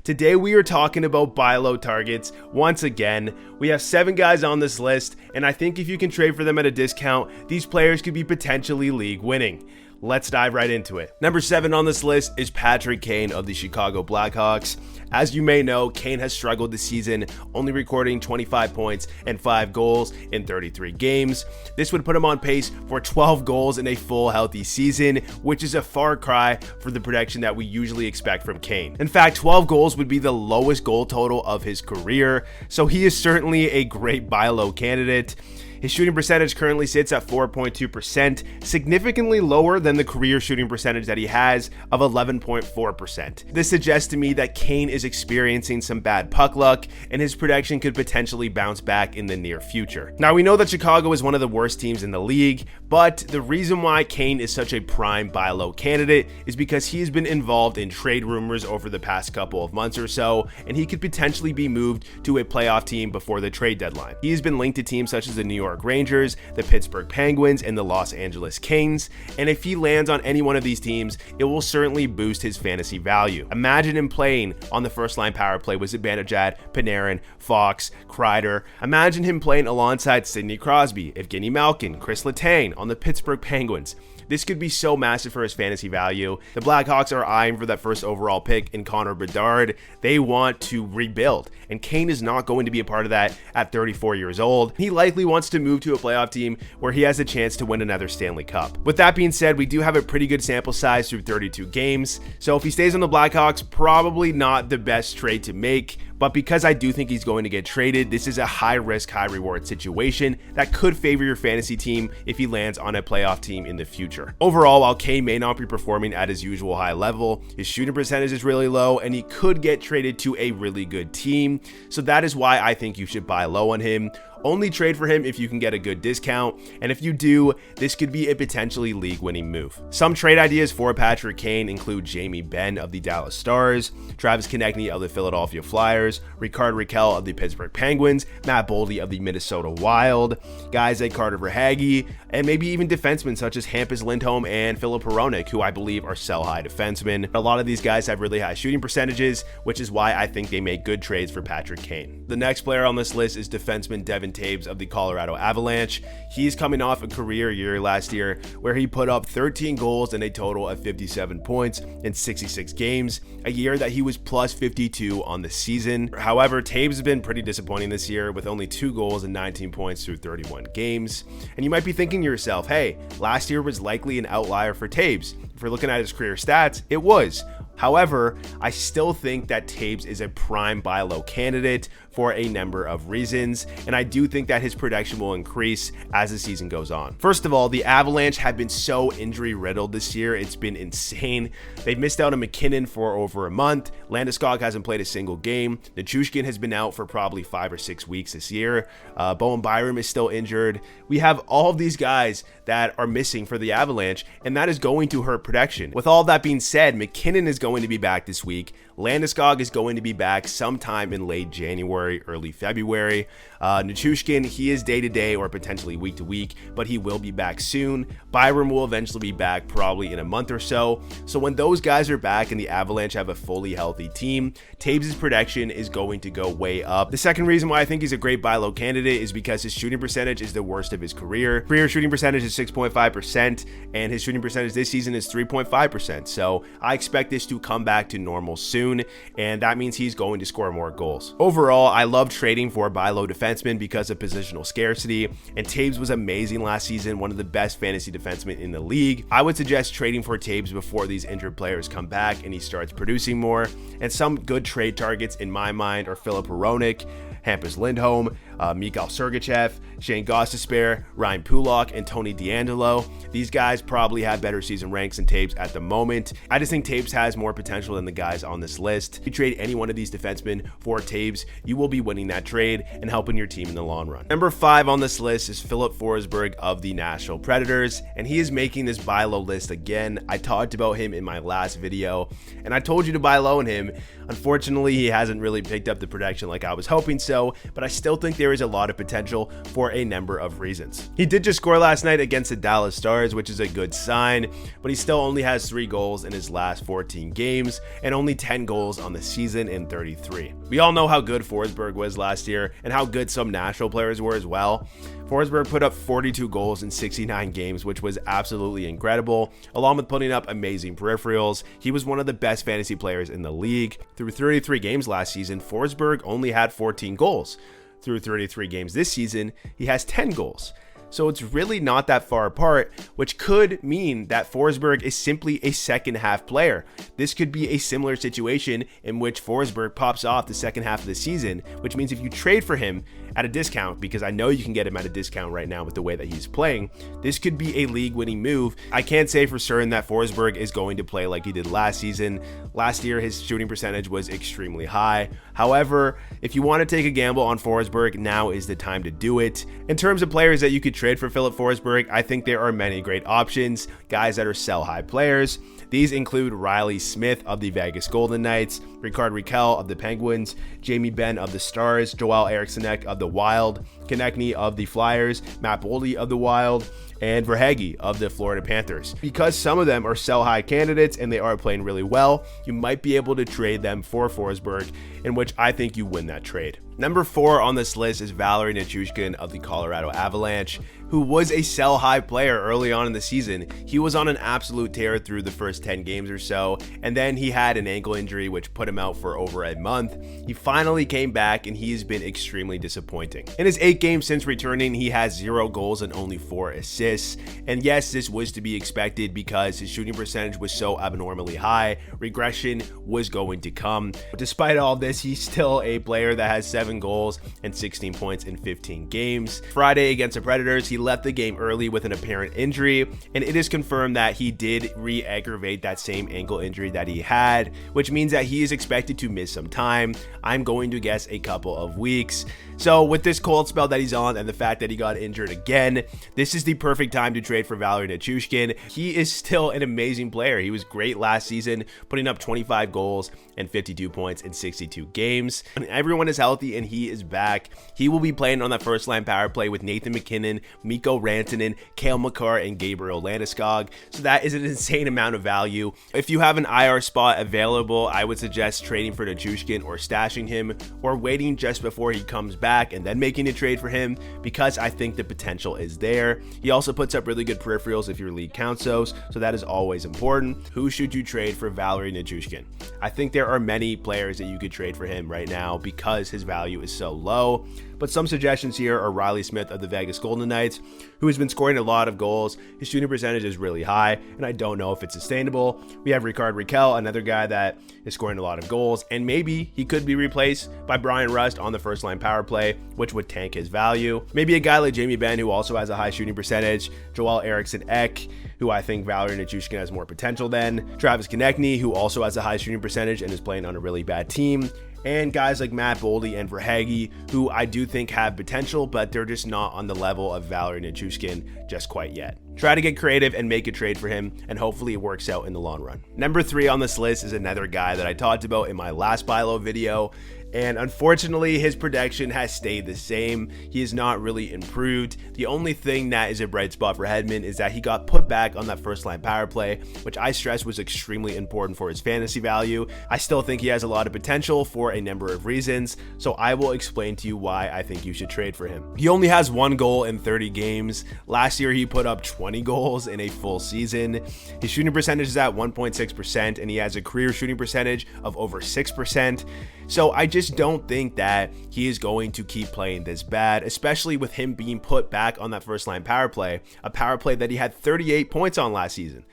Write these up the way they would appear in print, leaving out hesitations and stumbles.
Today we are talking about buy low targets. Once again, we have 7 guys on this list, and I think if you can trade for them at a discount, these players could be potentially league winning. Let's dive right into it. Number 7 on this list is Patrick Kane of the Chicago Blackhawks. As you may know, Kane has struggled this season, only recording 25 points and 5 goals in 33 games. This would put him on pace for 12 goals in a full healthy season, which is a far cry for the production that we usually expect from Kane. In fact, 12 goals would be the lowest goal total of his career, so he is certainly a great buy low candidate. His shooting percentage currently sits at 4.2%, significantly lower than the career shooting percentage that he has of 11.4%. This suggests to me that Kane is experiencing some bad puck luck, and his production could potentially bounce back in the near future. Now, we know that Chicago is one of the worst teams in the league, but the reason why Kane is such a prime buy low candidate is because he has been involved in trade rumors over the past couple of months or so, and he could potentially be moved to a playoff team before the trade deadline. He has been linked to teams such as the New York Rangers, the Pittsburgh Penguins, and the Los Angeles Kings, and if he lands on any one of these teams, it will certainly boost his fantasy value. Imagine him playing on the first line power play with Zibanejad, Panarin, Fox, Kreider. Imagine him playing alongside Sidney Crosby, Evgeny Malkin, Chris Letang on the Pittsburgh Penguins. This could be so massive for his fantasy value. The Blackhawks are eyeing for that first overall pick in Connor Bedard. They want to rebuild, and Kane is not going to be a part of that at 34 years old. He likely wants to move to a playoff team where he has a chance to win another Stanley Cup. With that being said, we do have a pretty good sample size through 32 games, so if he stays on the Blackhawks, probably not the best trade to make. But because I do think he's going to get traded, this is a high risk, high reward situation that could favor your fantasy team if he lands on a playoff team in the future. Overall, while Kane may not be performing at his usual high level, his shooting percentage is really low and he could get traded to a really good team. So that is why I think you should buy low on him. Only trade for him if you can get a good discount, and if you do, this could be a potentially league-winning move. Some trade ideas for Patrick Kane include Jamie Benn of the Dallas Stars, Travis Konechny of the Philadelphia Flyers, Rickard Rakell of the Pittsburgh Penguins, Matt Boldy of the Minnesota Wild, guys like Carter Verhaeghe, and maybe even defensemen such as Hampus Lindholm and Filip Forsberg, who I believe are sell-high defensemen. A lot of these guys have really high shooting percentages, which is why I think they make good trades for Patrick Kane. The next player on this list is defenseman Devon Toews of the Colorado Avalanche. He's coming off a career year last year where he put up 13 goals and a total of 57 points in 66 games, a year that he was plus 52 on the season. However, Toews has been pretty disappointing this year with only 2 goals and 19 points through 31 games. And you might be thinking to yourself, hey, last year was likely an outlier for Toews. If we're looking at his career stats, it was. However, I still think that Toews is a prime buy low candidate for a number of reasons, and I do think that his production will increase as the season goes on. First of all, the Avalanche have been so injury riddled this year. It's been insane. They've missed out on McKinnon for over a month. Landeskog hasn't played a single game. Nichushkin has been out for probably 5 or 6 weeks this year. Bowen Byram is still injured. We have all of these guys that are missing for the Avalanche, and that is going to hurt production. With all that being said, McKinnon is going to be back this week. Landeskog is going to be back sometime in late January, early February. Nichushkin, he is day-to-day or potentially week-to-week, but he will be back soon. Byram will eventually be back probably in a month or so. So when those guys are back and the Avalanche have a fully healthy team, Toews' production is going to go way up. The second reason why I think he's a great buy low candidate is because his shooting percentage is the worst of his career. Career shooting percentage is 6.5%, and his shooting percentage this season is 3.5%. So I expect this to come back to normal soon, and that means he's going to score more goals. Overall, I love trading for buy low defensemen because of positional scarcity, and Toews was amazing last season, one of the best fantasy defensemen in the league. I would suggest trading for Toews before these injured players come back and he starts producing more, and some good trade targets in my mind are Filip Forsberg, Hampus Lindholm, Mikhail Sergachev, Shane Gostisbehere, Ryan Pulock, and Tony DeAngelo. These guys probably have better season ranks than Toews at the moment. I just think Toews has more potential than the guys on this list. If you trade any one of these defensemen for Toews, you will be winning that trade and helping your team in the long run. Number 5 on this list is Filip Forsberg of the Nashville Predators, and he is making this buy low list again. I talked about him in my last video, and I told you to buy low on him. Unfortunately, he hasn't really picked up the production like I was hoping so, but I still think there is a lot of potential for a number of reasons. He did just score last night against the Dallas Stars, which is a good sign, but he still only has 3 goals in his last 14 games and only 10 goals on the season in 33. We all know how good Forsberg was last year and how good some Nashville players were as well. Forsberg put up 42 goals in 69 games, which was absolutely incredible, along with putting up amazing peripherals. He was one of the best fantasy players in the league. Through 33 games last season, Forsberg only had 14 goals. Through 33 games this season, he has 10 goals. So it's really not that far apart, which could mean that Forsberg is simply a second half player. This could be a similar situation in which Forsberg pops off the second half of the season, which means if you trade for him at a discount, because I know you can get him at a discount right now with the way that he's playing, this could be a league winning move. I can't say for certain that Forsberg is going to play like he did last season. Last year, his shooting percentage was extremely high. However, if you want to take a gamble on Forsberg, now is the time to do it. In terms of players that you could trade for Filip Forsberg, I think there are many great options, guys that are sell high players. These include Riley Smith of the Vegas Golden Knights, Rickard Rakell of the Penguins, Jamie Benn of the Stars, Joel Eriksson Ek of the Wild, Konechny of the Flyers, Matt Boldy of the Wild, and Verhaeghe of the Florida Panthers. Because some of them are sell-high candidates and they are playing really well, you might be able to trade them for Forsberg, in which I think you win that trade. Number 4 on this list is Valeri Nichushkin of the Colorado Avalanche, who was a sell-high player early on in the season. He was on an absolute tear through the first 10 games or so, and then he had an ankle injury which put him out for over a month. He finally came back and he's been extremely disappointing. In his 8 games since returning, he has 0 goals and only 4 assists. And yes, this was to be expected because his shooting percentage was so abnormally high. Regression was going to come. But despite all this, he's still a player that has 7 goals and 16 points in 15 games. Friday against the Predators, he left the game early with an apparent injury, and it is confirmed that he did re-aggravate that same ankle injury that he had, which means that he is expected to miss some time. I'm going to guess a couple of weeks. So with this cold spell that he's on and the fact that he got injured again, this is the perfect time to trade for Valeri Nichushkin. He is still an amazing player. He was great last season, putting up 25 goals and 52 points in 62 games. When everyone is healthy and he is back, he will be playing on that first line power play with Nathan MacKinnon, Mikko Rantanen, Cale Makar, and Gabriel Landeskog. So that is an insane amount of value. If you have an IR spot available, I would suggest trading for Nichushkin or stashing him, or waiting just before he comes back and then making a trade for him, because I think the potential is there. He also puts up really good peripherals if your league counts those, so that is always important. Who should you trade for Valeri Nichushkin? I think there are many players that you could trade for him right now because his value is so low. But some suggestions here are Riley Smith of the Vegas Golden Knights, who has been scoring a lot of goals. His shooting percentage is really high, and I don't know if it's sustainable. We have Rickard Rakell, another guy that is scoring a lot of goals, and maybe he could be replaced by Brian Rust on the first line power play, which would tank his value. Maybe a guy like Jamie Benn, who also has a high shooting percentage, Joel Eriksson Ek, who I think Valeri Nichushkin has more potential than, Travis Konechny, who also has a high shooting percentage and is playing on a really bad team, and guys like Matt Boldy and Verhaeghe, who I do think have potential, but they're just not on the level of Valeri Nichushkin just quite yet. Try to get creative and make a trade for him, and hopefully it works out in the long run. Number 3 on this list is another guy that I talked about in my last buy low video, and unfortunately his production has stayed the same. He has not really improved. The only thing that is a bright spot for Hedman is that he got put back on that first line power play, which I stress was extremely important for his fantasy value. I still think he has a lot of potential for a number of reasons, so I will explain to you why I think you should trade for him. He only has 1 goal in 30 games. Last year he put up 20 goals in a full season. His shooting percentage is at 1.6%, and he has a career shooting percentage of over 6%. So I just don't think that he is going to keep playing this bad, especially with him being put back on that first line power play, a power play that he had 38 points on last season.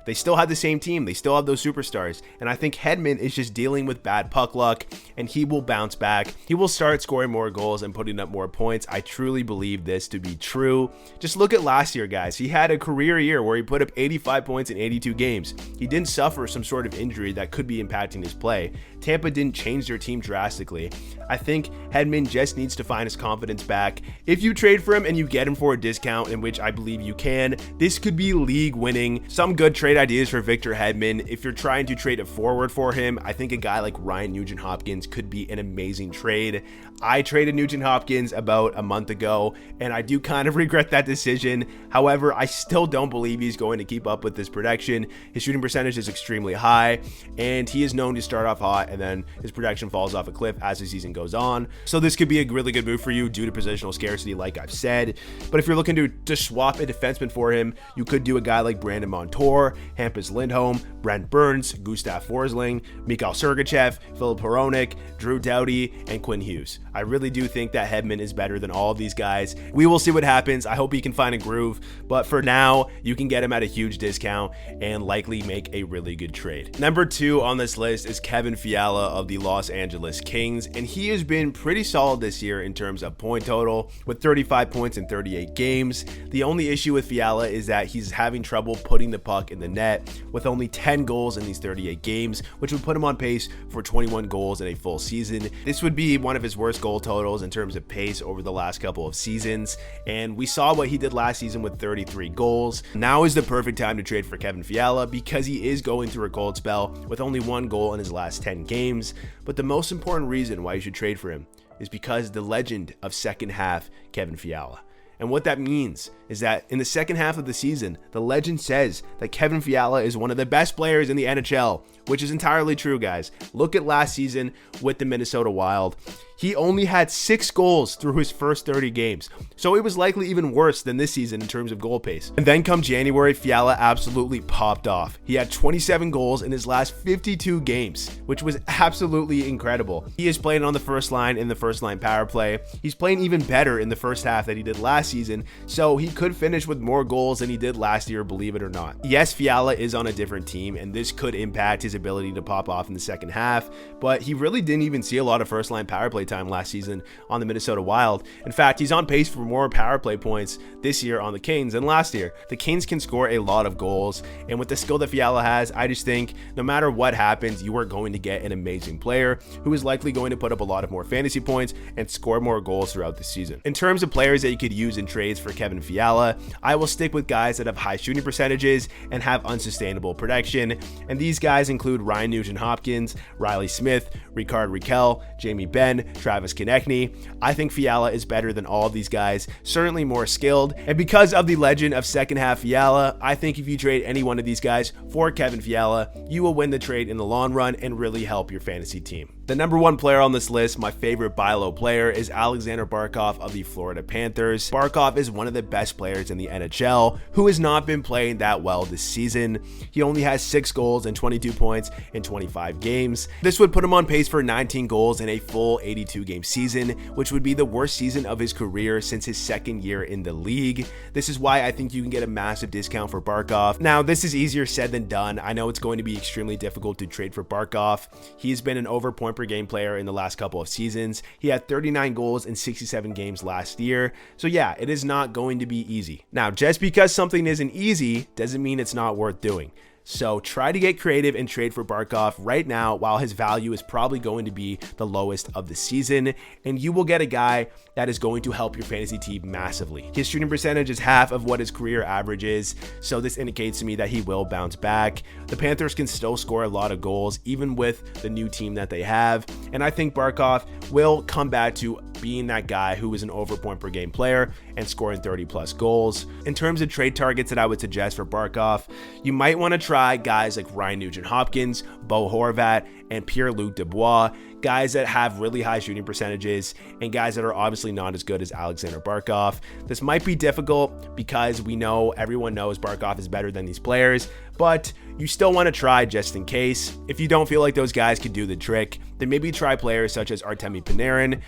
They still have the same team. They still have those superstars. And I think Hedman is just dealing with bad puck luck, and he will bounce back. He will start scoring more goals and putting up more points. I truly believe this to be true. Just look at last year, guys. He had a career year where he put up 85 points in 82 games. He didn't suffer some sort of injury that could be impacting his play. Tampa didn't change their team drastically. I think Hedman just needs to find his confidence back. If you trade for him and you get him for a discount, in which I believe you can, this could be league winning. Some good trade ideas for Victor Hedman. If you're trying to trade a forward for him, I think a guy like Ryan Nugent-Hopkins could be an amazing trade. trade. I traded Nugent Hopkins about a month ago, and I do kind of regret that decision. However, I still don't believe he's going to keep up with this production. His shooting percentage is extremely high, and he is known to start off hot, and then his production falls off a cliff as the season goes on. So this could be a really good move for you due to positional scarcity, like I've said. But if you're looking to swap a defenseman for him, you could do a guy like Brandon Montour, Hampus Lindholm, Brent Burns, Gustav Forsling, Mikhail Sergachev, Filip Hronek, Drew Doughty, and Quinn Hughes. I really do think that Hedman is better than all of these guys. We will see what happens. I hope he can find a groove, but for now, you can get him at a huge discount and likely make a really good trade. Number 2 on this list is Kevin Fiala of the Los Angeles Kings, and he has been pretty solid this year in terms of point total with 35 points in 38 games. The only issue with Fiala is that he's having trouble putting the puck in the net with only 10 goals in these 38 games, which would put him on pace for 21 goals in a full season. This would be one of his worst goal totals in terms of pace over the last couple of seasons, and we saw what he did last season with 33 goals. Now is the perfect time to trade for Kevin Fiala because he is going through a cold spell with only 1 goal in his last 10 games. But the most important reason why you should trade for him is because the legend of second half Kevin Fiala. And what that means is that in the second half of the season, the legend says that Kevin Fiala is one of the best players in the NHL, which is entirely true, guys. Look at last season with the Minnesota Wild. He only had 6 goals through his first 30 games, so it was likely even worse than this season in terms of goal pace. And then come January, Fiala absolutely popped off. He had 27 goals in his last 52 games, which was absolutely incredible. He is playing on the first line in the first line power play. He's playing even better in the first half than he did last season, so he could finish with more goals than he did last year, believe it or not. Yes, Fiala is on a different team, and this could impact his ability to pop off in the second half, but he really didn't even see a lot of first line power play time last season on the Minnesota Wild. In fact, he's on pace for more power play points this year on the Canes than last year. The Canes can score a lot of goals, and with the skill that Fiala has, I just think no matter what happens, you are going to get an amazing player who is likely going to put up a lot of more fantasy points and score more goals throughout the season. In terms of players that you could use in trades for Kevin Fiala, I will stick with guys that have high shooting percentages and have unsustainable production, and these guys include Ryan Nugent-Hopkins, Riley Smith, Ricard Raquel, Jamie Benn, Travis Konechny. I think Fiala is better than all of these guys, certainly more skilled, and because of the legend of second half Fiala, I think if you trade any one of these guys for Kevin Fiala, you will win the trade in the long run and really help your fantasy team. The number 1 player on this list, my favorite buy low player, is Aleksander Barkov of the Florida Panthers. Barkov is one of the best players in the NHL who has not been playing that well this season. He only has 6 goals and 22 points in 25 games. This would put him on pace for 19 goals in a full 82 game season, which would be the worst season of his career since his second year in the league. This is why I think you can get a massive discount for Barkov. Now, this is easier said than done. I know it's going to be extremely difficult to trade for Barkov. He's been an over point per game player in the last couple of seasons. He had 39 goals in 67 games last year. So yeah, it is not going to be easy. Now, just because something isn't easy doesn't mean it's not worth doing. So try to get creative and trade for Barkov right now while his value is probably going to be the lowest of the season, and you will get a guy that is going to help your fantasy team massively. His shooting percentage is half of what his career average is, so this indicates to me that he will bounce back. The Panthers can still score a lot of goals even with the new team that they have, and I think Barkov will come back to being that guy who is an over point per game player and scoring 30 plus goals. In terms of trade targets that I would suggest for Barkov, you might want to try guys like Ryan Nugent-Hopkins, Bo Horvat, and Pierre-Luc Dubois, guys that have really high shooting percentages and guys that are obviously not as good as Aleksander Barkov. This might be difficult because everyone knows Barkov is better than these players, but you still want to try just in case. If you don't feel like those guys can do the trick, then maybe try players such as Artemi Panarin,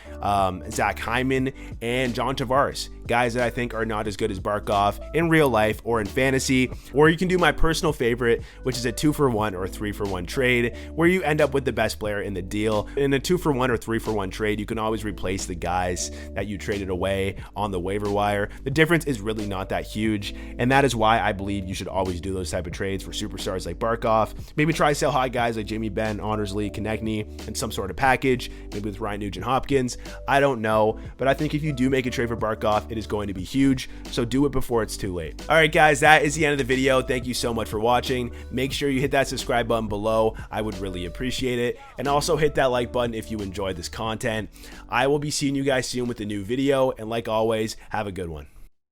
Zach Hyman, and John Tavares, guys that I think are not as good as Barkov in real life or in fantasy. Or you can do my personal favorite, which is a 2-for-1 or 3-for-1 trade, where you end up with the best player in the deal. In a 2-for-1 or 3-for-1 trade, you can always replace the guys that you traded away on the waiver wire. The difference is really not that huge, and that is why I believe you should always do those type of trades for superstars stars like Barkov. Maybe try to sell high guys like Jamie Benn, Honors Lee, Konechny in some sort of package, maybe with Ryan Nugent-Hopkins. I don't know, but I think if you do make a trade for Barkov, it is going to be huge, so do it before it's too late. All right, guys, that is the end of the video. Thank you so much for watching. Make sure you hit that subscribe button below. I would really appreciate it. And also hit that like button if you enjoyed this content. I will be seeing you guys soon with a new video, and like always, have a good one.